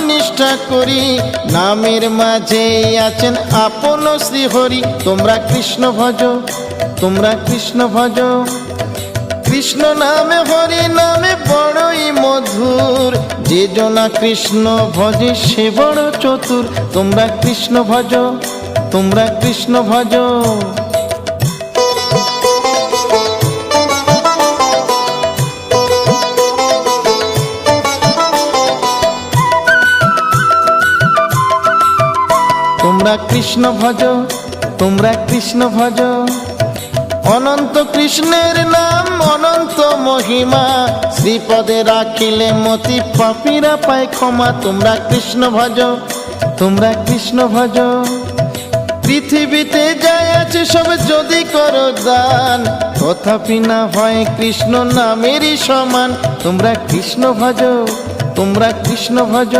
নিষ্ঠা করি, নামের মাঝে আছেন আপন শ্রীহরি। তোমরা কৃষ্ণ ভজ, তোমরা কৃষ্ণ ভজ। কৃষ্ণ নামে হরি নামে বড়ই মধুর, যে জনা কৃষ্ণ ভজে সে বড় চতুর। তোমরা কৃষ্ণ ভজ, তোমরা কৃষ্ণ ভজ। তোমরা কৃষ্ণ ভজ, তোমরা কৃষ্ণ ভজ। অনন্ত কৃষ্ণের নাম অনন্ত মহিমা, শ্রীপদে রাখিলে মতি পাপীরা পায় ক্ষমা। তোমরা কৃষ্ণ ভজ, তোমরা কৃষ্ণ ভজ। পৃথিবীতে যাই আছে সব যদি করো দান, তথাপি না হয় কৃষ্ণ নামেরই সমান। তোমরা কৃষ্ণ ভজ, তোমরা কৃষ্ণ ভজ।